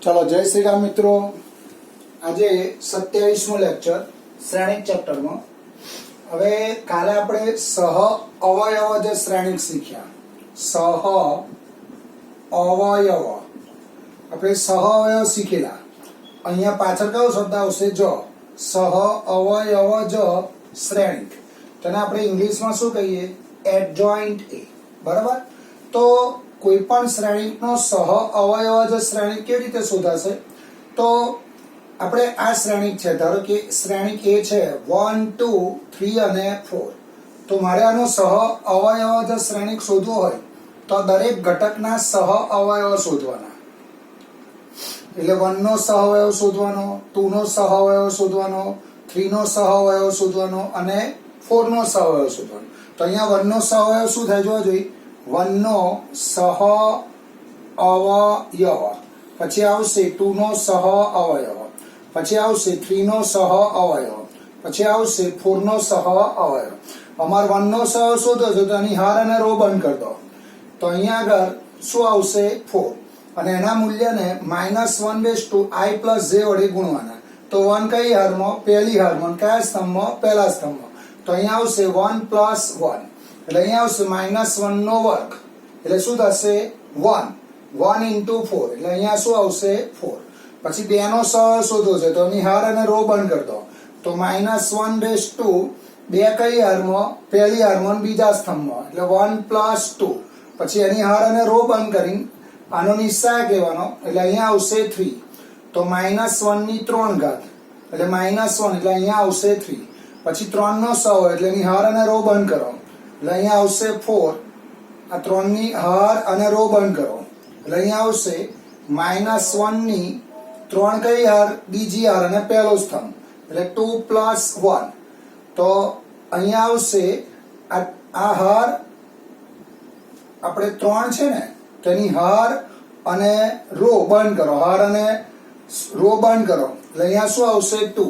चलो जय श्री राम मित्रों। आज 27मो लेक्चर श्रेणिक चैप्टर में। हवे काले आपणे सह अवयव जे श्रेणिक शीख्या। सह अवयव आपणे सह अवयव शीखेला। अहींया पाछळ कयो शब्द आवशे? ज। सह अवयव ज श्रेणिक। तेने आपणे इंग्लिश में शुं कहीए? Adjoint A. बराबर। तो कोईपण श्रेणिकनो सह अवयव ज श्रेणिक केवी रीते शोधाशे? तो આપણે આ શ્રેણિક છે, ધારો કે શ્રેણિક એ છે 1 2 3 અને 4, તો મારે આનો સહ અવયવ જો શ્રેણિક શોધવો હોય તો દરેક ઘટકના સહ અવયવ શોધવાના. એટલે 1 નો સહ અવયવ શોધવાનો, 2 નો સહ અવયવ શોધવાનો, 3 નો સહ અવયવ શોધવાનો અને 4 નો સહ અવયવ શોધવાનો. તો અહીંયા 1 નો સહ અવયવ શું થાય જોવા જોઈએ. 1 નો સહ અવયવ, પછી આવશે 2 નો સહ અવયવ, પછી આવશે 3 નો સહ અવયવ, પછી આવશે 4 નો સહ અવયવ. અમાર 1 નો સહ શોધો છો તો એની હાર અને રો બંધ કરી દો. તો અહીંયા આગળ શું આવશે? 4. અને એના મૂલ્યને -1/i + j વડે ગુણવાના. તો 1 કઈ હારમાં? પહેલી હારમાં. કયા સ્તંભમાં? પહેલા સ્તંભમાં. તો અહીંયા આવશે 1 + 1. એટલે અહીંયા આવશે -1 નો વર્ગ. એટલે શું થશે? 1. 1 × 4. એટલે અહીંયા શું આવશે? 4. પછી 2 નો સહ શોધવો છે તો એની હાર અને રો બંધ કરી દો. તો -1/2 2 કઈ હારમાં? પહેલી હારમાં બીજા સ્તંભમાં. એટલે 1 + 2. પછી એની હાર અને રો બંધ કરીને આનો નિશ્ચાય કહેવાનો. એટલે અહીંયા આવશે 3. તો -1 ની 3 ઘાત એટલે -1 એટલે અહીંયા આવશે 3. પછી 3 નો સહ હોય એટલે એની હાર અને રો બંધ કરો. એટલે અહીંયા આવશે 4. આ 3 ની હાર અને રો બંધ કરો. એટલે અહીંયા આવશે -1 ની 3 કઈ હાર? બીજી હાર અને પહેલો સ્તંભ. એટલે 2 + 1. તો અહીંયા આવશે આ હાર આપણે 3 છે ને, તેની હાર અને રો બંધ કરો. હાર અને રો બંધ કરો. એટલે અહીંયા શું આવશે? 2.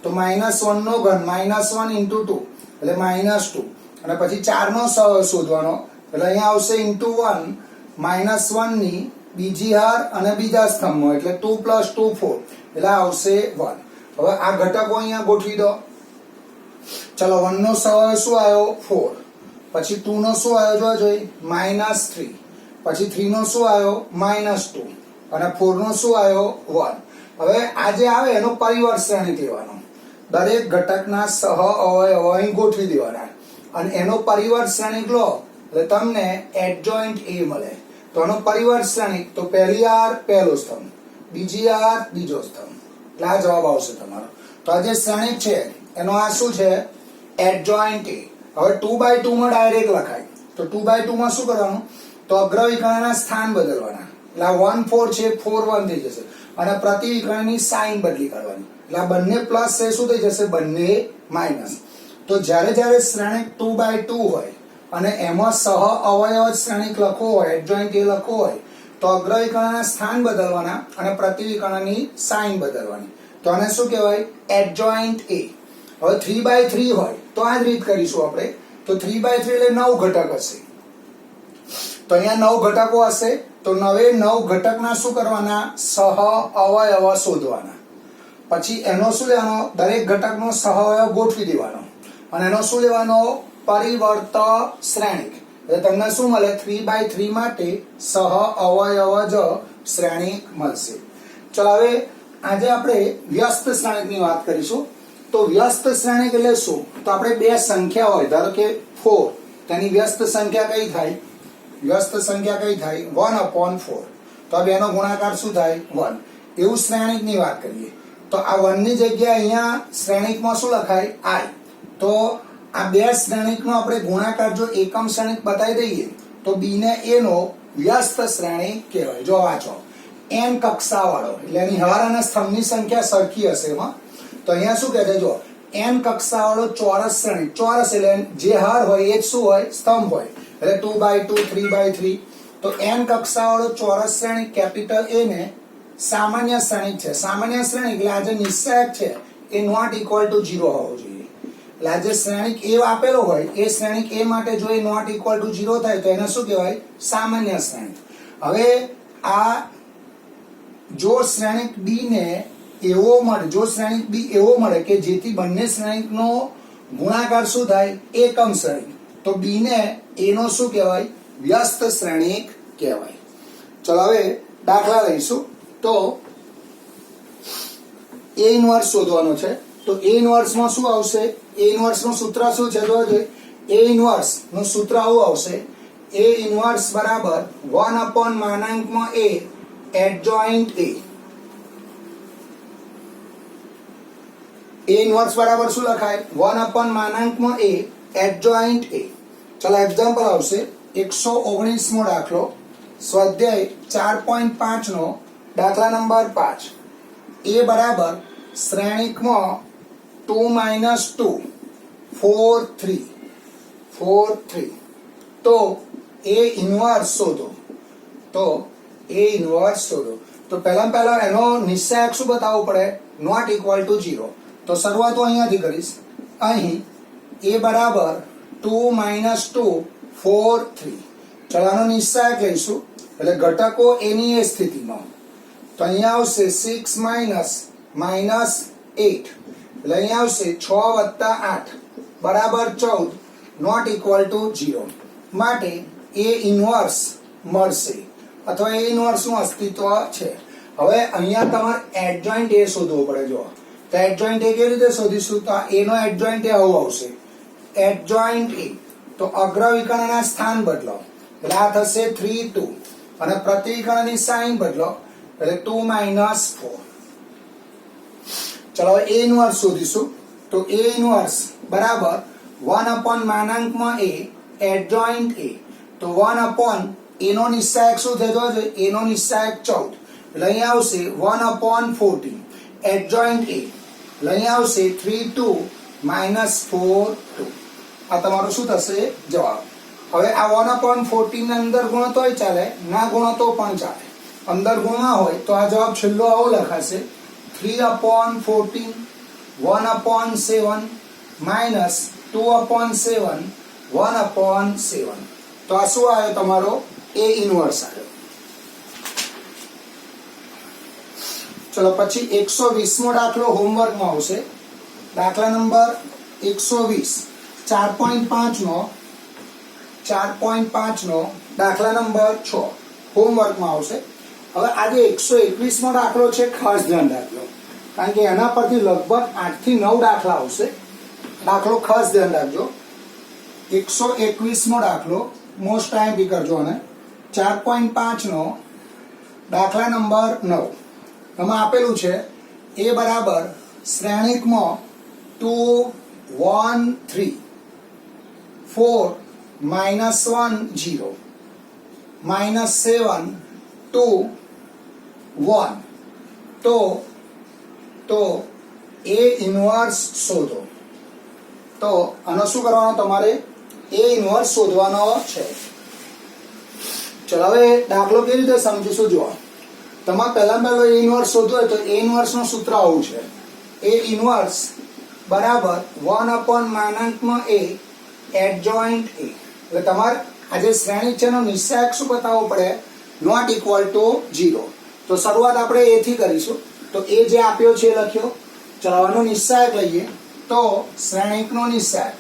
તો -1 નો ઘન -1 × 2 એટલે -2. અને પછી 4 નો સહ શોધવાનો. એટલે અહીંયા આવશે × 1 -1 ની બીજી હાર અને બીજા સ્તંભમાં. એટલે 2 + 2 4. એટલે આવશે 1. હવે આ ઘટકો અહીંયા ગોઠવી દો. ચલો 1 નો સહ શું આવ્યો? 4. પછી 2 નો શું આવ્યો જોવા જોઈએ? -3. પછી 3 નો શું આવ્યો? -2. અને 4 નો શું આવ્યો? 1. હવે આ જે આવે એનો પરિવર્ત શ્રેણિક લેવાનો. દરેક ઘટકના સહ અવયવ અહીં ગોઠવી દેવાના અને એનો પરિવર્ત શ્રેણિક લો એટલે તમને એડજોઇન્ટ એ મળે. તો આનો પરિવર્ત શ્રેણિક તો પહેલી હાર પહેલો સ્તંભ, બીજી હાર બીજો સ્તંભ. એટલે આ જવાબ આવશે તમારો. તો આ જે શ્રેણિક છે એનો આ શું છે? એડજોઇન્ટ એ. હવે 2/2 માં ડાયરેક્ટ લખાય. તો 2/2 માં શું કરવાનું? તો અગ્રવિકર્ણના સ્થાન બદલવાના. એટલે આ 1 4 છે, 4 1 થઈ જશે. અને પ્રતિવિકર્ણની સાઇન બદલી કરવાની. એટલે આ બંને પ્લસ છે, શું થઈ જશે? બંને માઇનસ. તો જ્યારે જ્યારે શ્રેણિક 2/2 હોય અને એમાં સહ અવયવ શ્રેણિક લખવો હોય, એડજોઇન્ટ એ લખવો હોય, તો અગ્રવિકર્ણના સ્થાન બદલવાના અને પ્રતિવિકર્ણની સાઇન બદલવાની. તો આને શું કહેવાય? એડજોઇન્ટ એ. હવે 3/3 હોય તો આ જ રીત કરીશું આપણે. તો 3/3 એટલે 9 ઘટક હશે. તો અહીંયા 9 ઘટકો હશે. તો 9 ઘટકના શું કરવાના? સહ અવયવ શોધવાના. પછી એનો શું લેવાનો? દરેક ઘટકનો સહ અવયવ ગોઠવી દેવાનો અને એનો શું લેવાનો? પરિવર્ત શ્રેણિક. એટલે તમને શું મળે? 3/3 માટે સહ અવયવ જ શ્રેણિક મળશે. ચલો હવે આજે આપણે વ્યસ્ત શ્રેણિકની વાત કરીશું. તો વ્યસ્ત શ્રેણિક એટલે શું? તો આપણે બે સંખ્યા હોય, ધારો કે 4, તેની વ્યસ્ત સંખ્યા કઈ થાય? વ્યસ્ત સંખ્યા કઈ થાય? 1/4. તો આ બેનો ગુણાકાર શું થાય? 1. એવું શ્રેણિકની વાત કરીએ તો આ 1 ની જગ્યાએ અહીંયા શ્રેણિકમાં શું લખાય? i. તો આ બે શ્રેણિકનો આપણે ગુણાકાર જો એકમ શ્રેણિક બતાવી દઈએ તો b ને a નો વ્યસ્ત શ્રેણિક કહેવાય. જો વાંચો, n કક્ષાવાળો એટલે એની હાર અને સ્તંભની સંખ્યા સરખી હશે એમાં. તો અહીંયા શું કહે છે? જો n કક્ષાવાળો ચોરસ શ્રેણિક. ચોરસ એટલે જે હાર હોય એ જ શું હોય? સ્તંભ હોય. એટલે 2/2 3/3. તો n કક્ષાવાળો ચોરસ શ્રેણિક કેપિટલ A ને સામાન્ય શ્રેણિક છે. સામાન્ય શ્રેણિક એટલે આ જે નિશ્ચાયક છે એ નોટ ઇક્વલ ટુ 0 હોવો જોઈએ. એટલે આ જે શ્રેણિક A આપેલો હોય એ શ્રેણિક A માટે જો એ નોટ ઇક્વલ ટુ 0 થાય તો એને શું કહેવાય? સામાન્ય શ્રેણિક. હવે આ જો શ્રેણિક ડી ને એવો મળે, જો શ્રેણિક ડી એવો મળે કે જેથી બંને શ્રેણિકનો ગુણાકાર શું થાય, એકમ શ્રેણિક, તો બી ને એ નો શું કહેવાય, વ્યસ્ત શ્રેણિક કહેવાય. ચલો હવે દાખલા લઈશું. તો એ ઇન્વર્સ શોધવાનો છે. તો એ ઇન્વર્સ માં શું આવશે, એ ઇન્વર્સ નું સૂત્ર શું છે, જોજો. એ ઇન્વર્સ નું સૂત્ર આવું આવશે, એ ઇન્વર્સ બરાબર 1/(a) એડજોઇન્ટ એ. એ ઇન્વર્સ બરાબર શું લખાય, 1/(a) એડજોઇન્ટ એ. ચલો એક્ઝામ્પલ આવશે 119મો દાખલો, સ્વાધ્યાય 4.5 નો દાખલા નંબર 5. એ બરાબર શ્રેણિકમાં 2 - 2 4 3 4 3. તો એ ઇન્વર્સ શોધો. તો એ ઇન્વર્સ શોધો. તો પહેલા એનો નિશ્ચાયક શું બતાવવો પડે, નોટ ઇક્વલ ટુ 0. તો શરૂઆત હું અહીંયાથી કરીશ. અહીં એ બરાબર 2 - 2 4 3. ચલો આનો નિશ્ચાયક લઈશું, એટલે ઘટકો એની એ સ્થિતિમાં. તો અહીંયા આવશે 6 - -8, એટલે અહીંયા આવશે 6 + 8 બરાબર 14, નોટ ઇક્વલ ટુ 0. માટે એ ઇન્વર્સ મળશે, અથવા એ ઇન્વર્સ નું અસ્તિત્વ છે. હવે અહીંયા તમારે એડજોઇન્ટ એ શોધવો પડે. જો તો એડજોઇન્ટ એ કેવી રીતે શોધીશું, તો એ નો એડજોઇન્ટ એ આવું આવશે, એડજોઇન્ટ એ. તો અગ્ર વિકર્ણના સ્થાન બદલો, એટલે આ થશે 3 2, અને પ્રતિવિકર્ણની સાઇન બદલો, એટલે 2 - 4. ચલો એ ઇન્વર્સ શોધીશું. તો એ ઇન્વર્સ બરાબર 1/(a) એડજોઇન્ટ એ. તો 1/ એ નો નિશ્ચાયક શું થતો છે, એ નો નિશ્ચાયક 14, એટલે અહીંયા આવશે 1/14 એડજોઇન્ટ એ. એટલે અહીંયા આવશે 3 2 - 4 2. આ તમારું શું થશે, જવાબ. હવે આ 1/14 ને અંદર ગુણો તોય ચાલે, ના ગુણો તો પણ ચાલે. અંદર ગુણ ના હોય તો આ જવાબ છેલ્લો આવો લખાશે, 3/14 1/7 - 2/7 1/7. તો આ શું આવ્યો, તમારો એ ઇન્વર્સ આવ્યો. ચલો પછી 120મો દાખલો હોમવર્કમાં આવશે. દાખલા નંબર 120 4.5 નો દાખલા નંબર 6 હોમવર્કમાં આવશે. હવે આજે 121મો દાખલો છે, ખાસ ધ્યાન રાખજો, કારણ કે એના પરથી લગભગ 8 થી 9 દાખલા આવશે. દાખલો ખાસ ધ્યાન રાખજો. 121મો દાખલો મોસ્ટ ટાઈમ કરજો. અને 4.5 નો દાખલા નંબર 9 એમાં આપેલું છે, એ બરાબર શ્રેણિકમાં 2 1 3 4 -1 0 -7 2 1. તો એ ઇન્વર્સ શોધો. તો આનો શું કરવાનો, તમારે એ ઇન્વર્સ શોધવાનો છે. ચલો હવે દાખલો કેવી રીતે સમજીશું, જુઓ. તમારે પહેલો એ ઇન્વર્સ શોધવો હોય તો એ ઇન્વર્સ નું સૂત્ર આવું છે, એ ઇન્વર્સ બરાબર 1/(a) એડજોઇન્ટ એ. એટલે તમારે આ જે શ્રેણિક છે એનો નિશ્ચાયક શું બતાવવો પડે, નોટ ઇક્વલ ટુ 0. તો શરૂઆત આપણે એ થી કરીશું. તો એ જે આપ્યો છે એ લખ્યો. ચલો આનો નિશ્ચાયક લઈએ. તો શ્રેણિકનો નિશ્ચાયક,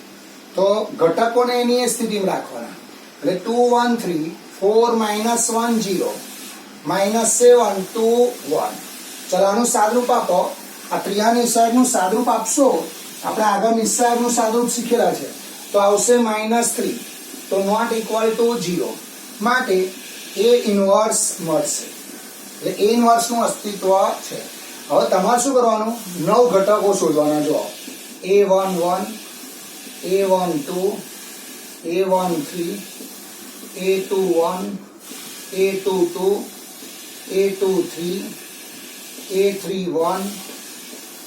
તો ઘટકોને એની એ સ્થિતિમાં રાખવાના, એટલે 2 1 3 4 - 1 0 -7 2 1. ચલો આનું સાદરૂપ આપો. આ ત્રિયા નિશ્ચાયકનું સાદરૂપ આપશો, આપણે આગળ નિશ્ચાયકનું સાદરૂપ શીખેલા છે. તો આવશે -3, તો નોટ ઇક્વલ ટુ 0. માટે એ ઇન્વર્સ મળશે, એટલે એ ઇન્વર્સ નું અસ્તિત્વ છે. હવે તમારે શું કરવાનું, 9 ઘટકો શોધવાના. જો A11 A12 A13 A21 A22 A23 A31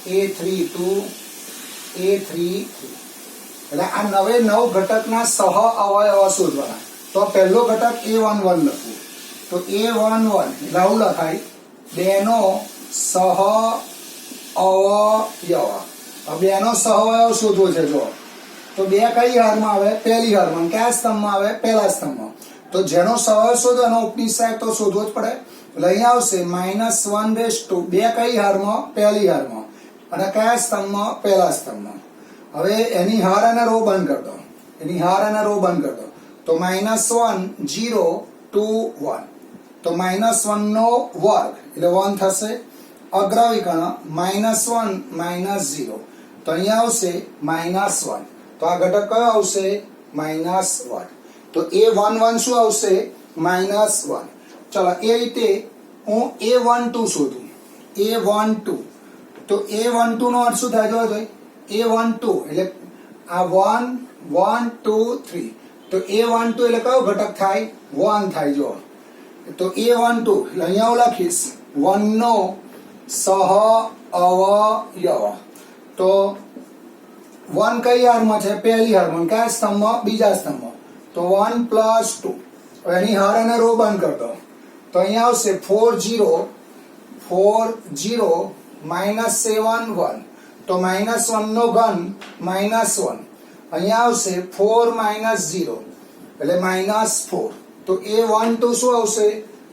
A32 A33. એટલે આ 9 ઘટકના સહ અવયવો શોધવાના. તો પહેલો ઘટક A11 લખવું. તો A11 આવું લખાય, બેનો સહ અવયવ. બેનો સહ અવયવ શોધવો છે. જો તો બે કઈ હારમાં આવે, પહેલી હારમાં. કયા સ્તંભમાં આવે, પહેલા સ્તંભમાં. તો જેનો સરવાળો શોધો એનો ઉપનિષ સાહેબ તો શોધવો જ પડે. એટલે અહીંયા આવશે -1/2 બે કઈ હારમાં? પહેલી હારમાં. અને કયા સ્તંભમાં? પહેલા સ્તંભમાં. હવે એની હાર અને રો બંધ કરી દો. એની હાર અને રો બંધ કરી દો. તો -1 0 2 1. તો -1 નો વર્ગ એટલે 1 થશે. અગ્રવિકર્ણ -1 -0. તો અહીંયા આવશે -1. તો આ ઘટક કયો આવશે? -1. તો A11 શું આવશે? -1. ચલો એ રીતે હું A12 શોધું. A12 તો A12 નો અર્થ શું થાય? જો ભાઈ A12 એટલે આ 1 1 2 3. તો A12 એટલે કયો ઘટક થાય? 1 થાય. જો તો A12 એટલે અહીંયા હું લખીશ 1 નો સહઅવયવ. તો 1 કઈ હારમાં છે? પહેલી હારમાં. કયા સ્તંભમાં? બીજા સ્તંભમાં. તો 1 + 2. એની હાર અને રો બંધ કરી દો. તો અહીંયા આવશે 4 0 -7 1. તો -1 નો ઘન -1. અહીંયા આવશે 4 -0 એટલે -4. તો A12 શું આવશે?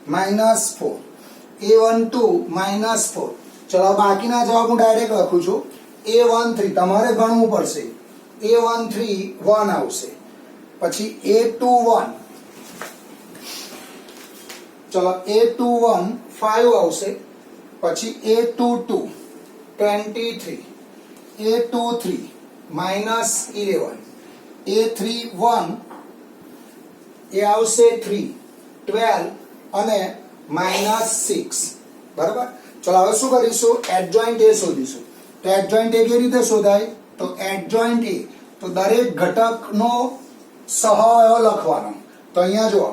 -4. A12 -4. ચલો બાકીના જવાબ હું ડાયરેક્ટ લખું છું. A13 તમારે ગણવું પડશે. A13 1 આવશે. પછી A21 ચલો A21 5 આવશે. પછી A22 23. A23 -11. A31 એ આવશે 3 12 અને -6. બરાબર. ચલો હવે શું કરીશું? એડજોઇન્ટ A શોધીશું. તો એડજોઇન્ટ A કેવી રીતે શોધાય? તો એડજોઇન્ટ A તો દરેક ઘટકનો સહઅવયવ લખવાનો. તો અહીંયા જુઓ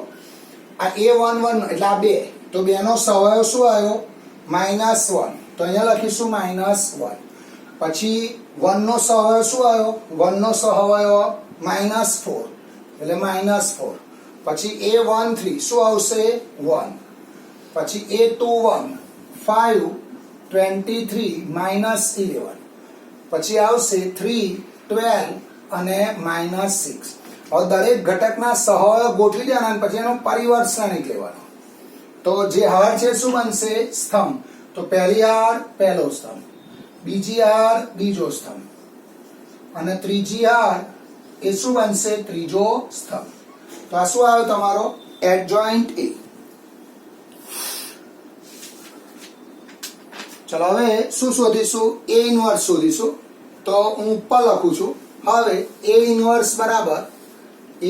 આ A11 એટલે આ 2. તો 2 નો સહઅવયવ શું આવ્યો? -1. તો અહીંયા લખીશું -1. પછી 1 નો સહઅવયવ શું આવ્યો? 1 નો સહઅવયવ -4 એટલે -4. પછી A13 શું આવશે? 1. પછી A21 5 23 -11. પછી આવશે 3 12 અને -6. હવે દરેક ઘટકના સહઅવયવ ગોઠવી દેવાના અને પછી એનો પરિવર્ત શ્રેણિક લેવાનો. તો જે હાર છે શું બનશે? સ્તંભ. તો પહેલી હાર પહેલો સ્તંભ, બીજી હાર બીજો સ્તંભ અને ત્રીજી હાર એ શું બનશે? ત્રીજો સ્તંભ. તો આ શું આવ્યો તમારો? Adjoint A. ચલો હવે શું શોધીશું? A ઇન્વર્સ શોધીશું. તો હું ઉપર લખું છું. હવે A ઇન્વર્સ બરાબર 1/A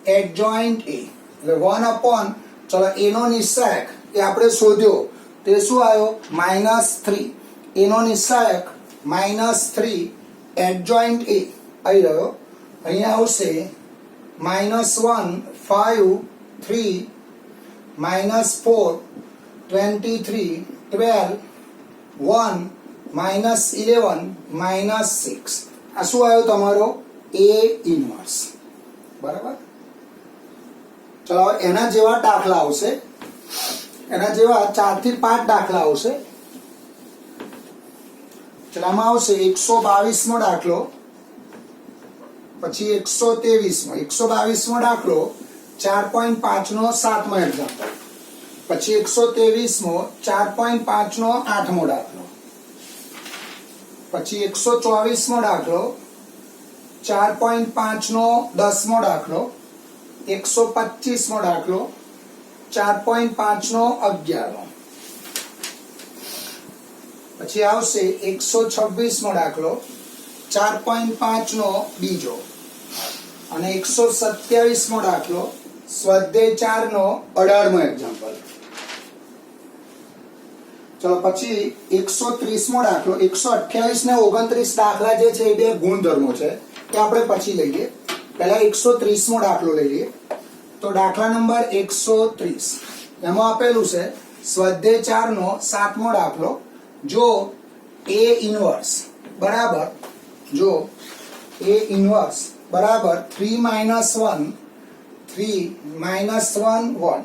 એડજોઇન્ટ A એટલે 1/, ચલો A નો નિશ્ચાયક એ આપણે શોધ્યો. તે શું આવ્યો? -3. A નો નિશ્ચાયક -3 એડજોઇન્ટ A આવી રહ્યો. અહીંયા આવશે -1 5 3 -4 23 12 1 -11 -6. આ શું આવ્યો તમારો? A inverse. બરાબર. ચલો એના જેવા દાખલા આવશે. એના જેવા 4 થી 5 દાખલા આવશે. ચલો આમાં આવશે 122મો દાખલો. પછી 123મો દાખલો 4.5 નો 7મો એક્ઝામ્પલ. પછી 123મો 4.5 નો 8મો દાખલો. પછી 124મો દાખલો 4.5 નો 10મો દાખલો. 125મો દાખલો 4.5 નો 11મો. પછી આવશે 126મો દાખલો 4.5 નો બીજો અને 127મો દાખલો સ્વાધ્યાય 4 નો 18મો એક્ઝામ્પલ. ચલો પછી 130મો દાખલો. 128 ને 29 દાખલા જે છે એ બે ગુણધર્મો છે તે આપણે પછી લઈએ. પહેલા 130મો દાખલો લઈએ. તો દાખલા નંબર 130 એમાં આપેલું છે સ્વાધ્યાય 4 નો 7મો દાખલો. જો A ઇન્વર્સ બરાબર 3 - 1 3 - 1 1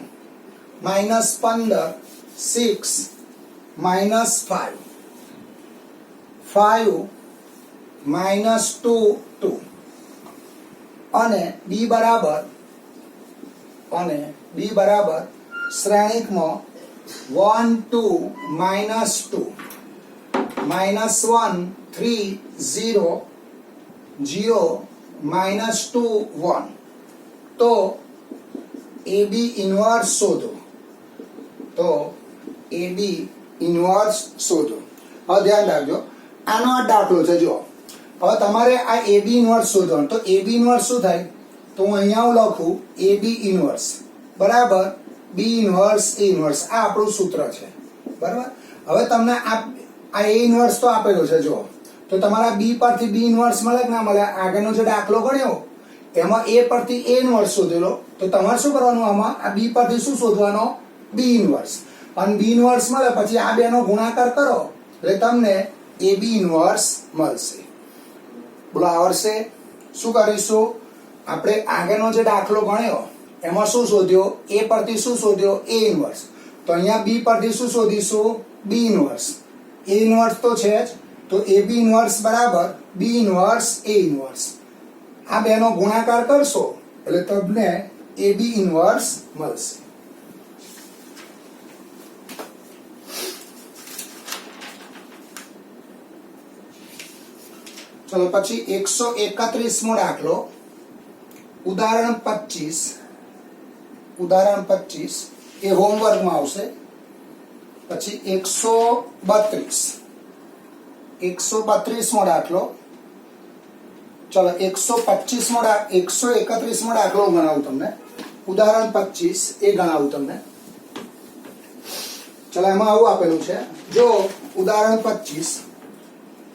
-15 6 -5 5 -2 2 અને બી બરાબર શ્રેણિકમાં 1 2 -2 -1 3 0 0 -2 1 તો AB ઇન્વર્સ શોધો. હવે ધ્યાન રાખજો, આનો આ દાખલો છે. જો હવે તમારે આ AB ઇન્વર્સ શોધવાનું, તો AB ઇન્વર્સ શું થાય? તો હું અહીંયા હું લખું AB ઇન્વર્સ બરાબર B ઇન્વર્સ A ઇન્વર્સ. આ આપણું સૂત્ર છે, બરાબર. હવે તમને આ A ઇન્વર્સ તો આપેલો છે. જો તો તમારા B પરથી B ઇન્વર્સ મળે કે ના મળે? આગળનો જે દાખલો ગણ્યો એમાં A પરથી A ઇન્વર્સ શોધેલો, તો તમારે શું કરવાનું? આમાં આ B પરથી શું શોધવાનો? B inverse. અને B ઇન્વર્સ મળે પછી આ બેનો ગુણાકાર કરો એટલે તમને AB ઇન્વર્સ મળશે. બોલો, આવડશે? શું કરીશું આપણે? આગળનો જે દાખલો ગણ્યો એમાં શું શોધ્યો? A પરથી શું શોધ્યો? A inverse. તો અહીંયા B પરથી શું શોધીશું? B inverse. A ઇન્વર્સ તો છે જ, તો AB ઇન્વર્સ બરાબર B ઇન્વર્સ A ઇન્વર્સ. આ બેનો ગુણાકાર કરશો એટલે તમને AB ઇન્વર્સ મળશે. ચલો પછી 131મો દાખલો, ઉદાહરણ 25 એ હોમવર્કમાં આવશે. પછી 132મો દાખલો. ચલો 131મો દાખલો ગણાવું તમને. ઉદાહરણ 25 એ ગણાવું તમને. ચલો એમાં આવું આપેલું છે. જો ઉદાહરણ 25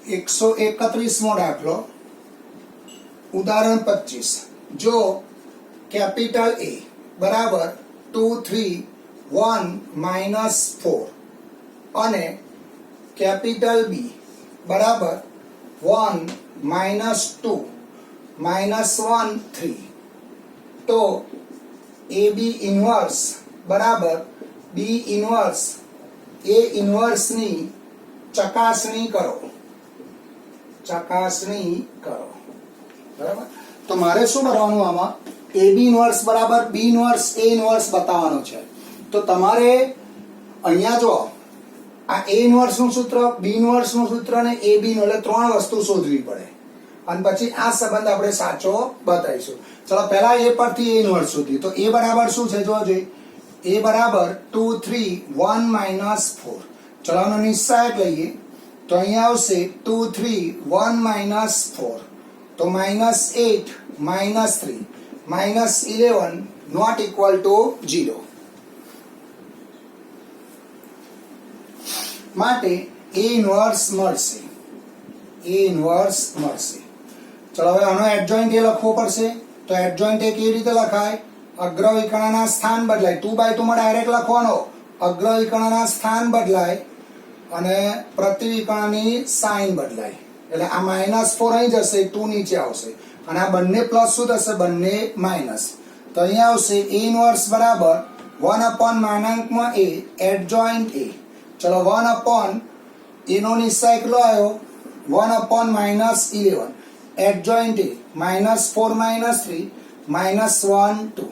131મો દાખલો, ઉદાહરણ 25. જો કેપિટલ A બરાબર 2 3 1 -4 અને કેપિટલ B બરાબર 1 -2 -1 3 તો AB ઇન્વર્સ બરાબર B ઇન્વર્સ A ઇન્વર્સની ચકાસણી કરો. બરાબર. તો મારે શું કરવાનું? આમાં AB ઇન્વર્સ બરાબર B ઇન્વર્સ A ઇન્વર્સ બતાવવાનો છે. તો તમારે અહીંયા જો આ A ઇન્વર્સ નું સૂત્ર, B ઇન્વર્સ નું સૂત્ર અને AB નું, એટલે ત્રણ વસ્તુ શોધવી પડે અને પછી આ સંબંધ આપણે સાચો બતાવીશું. ચલો પહેલા A પરથી A ઇન્વર્સ શોધીએ. તો A બરાબર શું છે? જોજો, A બરાબર 2 3 1 -4. ચલો આનો નિશ્ચાયક લઈએ તો અહીંયા આવશે 2 3 1 -4 તો -8 -3 -11 નોટ ઇક્વલ ટુ 0. માટે A ઇન્વર્સ મળશે. ચલો હવે આનો એડજોઇન્ટ એ લખવો પડશે. તો એડજોઇન્ટ એ કેવી રીતે લખાય? અગ્રવિકર્ણના સ્થાન બદલાય. 2/2 માં ડાયરેક્ટ લખવાનો. અગ્રવિકર્ણના સ્થાન બદલાય અને પ્રતિવિકર્ણની સાઇન બદલાય. એટલે આ -4 અહીં જશે, 2 નીચે આવશે અને આ બંને પ્લસ શું થશે? બંને માઇનસ. તો અહીંયા આવશે A ઇન્વર્સ બરાબર 1/(a) એડજોઇન્ટ A. ચલો 1/ A નો નિશ્ચાયક કેટલો આવ્યો? 1/(-11) એડજોઇન્ટ A -4 -3 -1 2.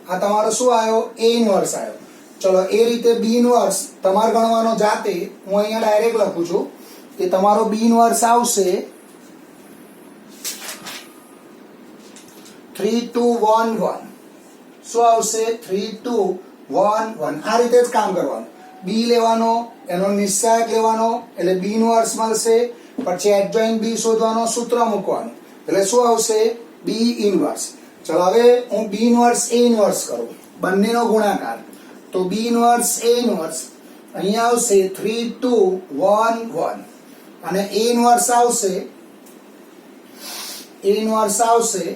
આ તમારો શું આવ્યો? A ઇન્વર્સ આવ્યો. ચલો એ રીતે B ઇન્વર્સ તમારે ગણવાનો જાતે. હું અહીંયા ડાયરેક્ટ લખું છું કે તમારો B ઇન્વર્સ આવશે 3 2 1 1. શું આવશે? 3 2 1 1. આ રીતે જ કામ કરવાનું. B લેવાનો, એનો નિશ્ચાયક લેવાનો એટલે B ઇન્વર્સ મળશે. પછી એડજોઇન્ટ B શોધવાનો, સૂત્ર મૂકવાનું એટલે શું આવશે? B inverse. ચલો હવે હું B ઇન્વર્સ A ઇન્વર્સ કરું, બંનેનો ગુણાકાર. તો B ઇન્વર્સ A ઇન્વર્સ અહીંયા આવશે 3 2 1 1 અને A ઇન્વર્સ આવશે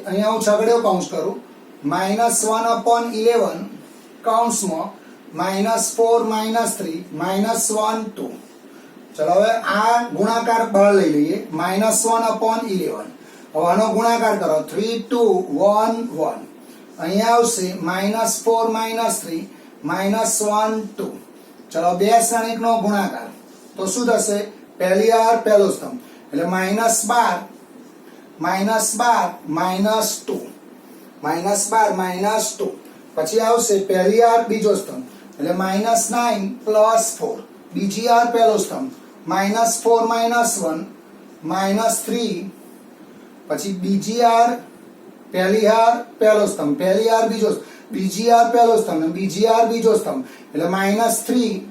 અહીંયા હું છગડ્યો કૌંસ કરું -1/11 કૌંસમાં -4 -3 -1 2. ચલો હવે આ ગુણાકાર બહાર લઈ લઈએ. -1/11 હવે આનો ગુણાકાર કરો 3 2 1 1 અહીંયા આવશે -4 -3 -1 2. ચલો બે શ્રેણિકનો ગુણાકાર તો શું થશે? પહેલી વાર પહેલો સ્તંભ એટલે -12 -2 -12 -2 પછી આવશે પહેલી આર બીજો સ્તંભ એટલે -9 +4 બીજી આર પહેલો સ્તંભ -4 -1 -3 પછી બીજી આર પહેલી આર પહેલો સ્તંભ પહેલી આર બીજો બીજી આર પહેલો સ્તંભ અને બીજી આર બીજો સ્તંભ એટલે -3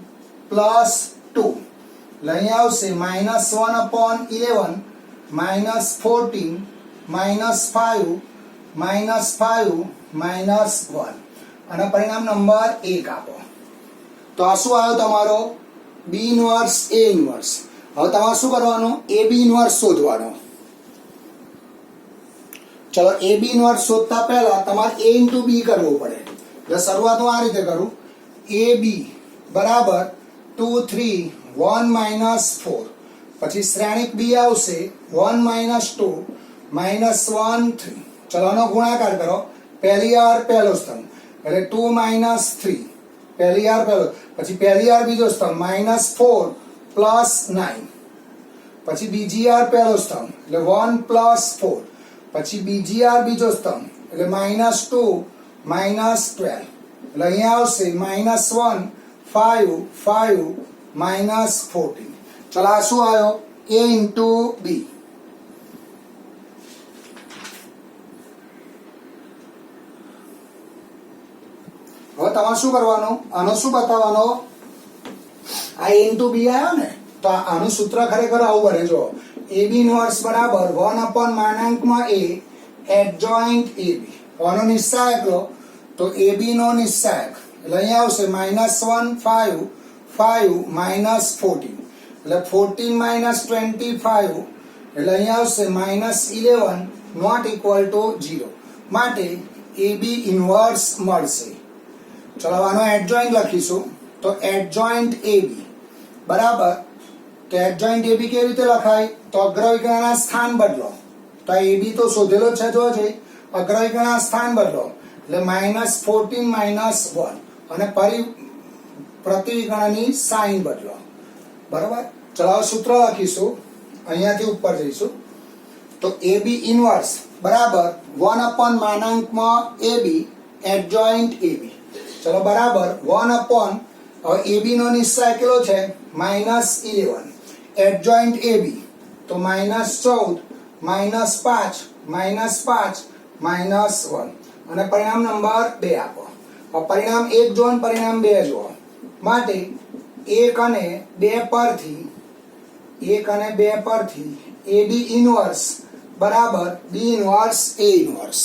+2 એટલે અહીંયા આવશે -1/11 -14 -5 -1 અને પરિણામ નંબર 1 આપો. તો આ શું આવ્યો તમારો B ઇન્વર્સ A ઇન્વર્સ. હવે તમારે શું કરવાનું AB ઇન્વર્સ શોધવાનો. ચલો AB ઇન્વર્સ શોધતા પહેલા તમારે A into B કરવું પડે. એટલે શરૂઆત હું આ રીતે કરું AB બરાબર 2 3 1 -4 પછી શ્રેણિક B આવશે 1 -2 -1 3 ચલો આનો ગુણાકાર કરો પહેલી આર પહેલો સ્તંભ એટલે 2 -3 પહેલી આર પહેલો પછી પહેલી આર બીજો સ્તંભ -4 +9 પછી બીજી આર પહેલો સ્તંભ એટલે 1 +4 પછી બીજી આર બીજો સ્તંભ એટલે -2 -12 એટલે અહીંયા આવશે -1 5 5 -14. ચલો આ શું આવ્યો A into B. હવે તમારે શું કરવાનું આનો શું બતાવવાનો આ A into B આવ્યો ને તો આનું સૂત્ર ખરેખર આવું બને જો AB ઇન્વર્સ બરાબર 1/A એડજોઇન્ટ AB. આનો નિશ્ચાયક લો તો AB નો નિશ્ચાયક એટલે અહીંયા આવશે -1 5 5 -14 એટલે 14 -25 એટલે અહીંયા આવશે -11 નોટ ઇક્વલ ટુ 0 માટે AB ઇન્વર્સ મળશે. ચલો આનો એડજોઇન્ટ લખીશું તો એડજોઇન્ટ AB બરાબર તો એડજોઇન્ટ AB કેવી રીતે લખાય તો અગ્રવિકર્ણના સ્થાન બદલો તો AB તો શોધેલો છે જો છે અગ્રવિકર્ણના સ્થાન બદલો એટલે -14 -1 અને પ્રતિવિકર્ણની સાઇન બદલો બરાબર. ચલો સૂત્ર લખીશું અહીંયાથી ઉપર જઈશું તો AB ઇન્વર્સ બરાબર 1/AB એડજોઇન્ટ AB. ચલો બરાબર 1 હવે AB નો નિશ્ચાય કેટલો છે -11 એડજોઇન્ટ AB તો -14 -5 -5 -1 અને પરિણામ નંબર 2 આપો. હવે પરિણામ 1 જુઓ અને પરિણામ 2 જુઓ માટે 1 અને 2 પરથી AB ઇન્વર્સ બરાબર B ઇન્વર્સ A ઇન્વર્સ.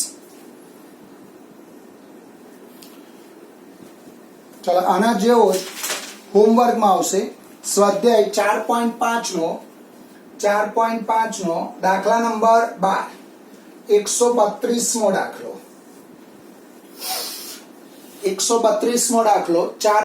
ચલો આના જેવો હોમવર્કમાં આવશે સ્વાધ્યાય 4.5 નો દાખલા નંબર 12 132મો દાખલો 4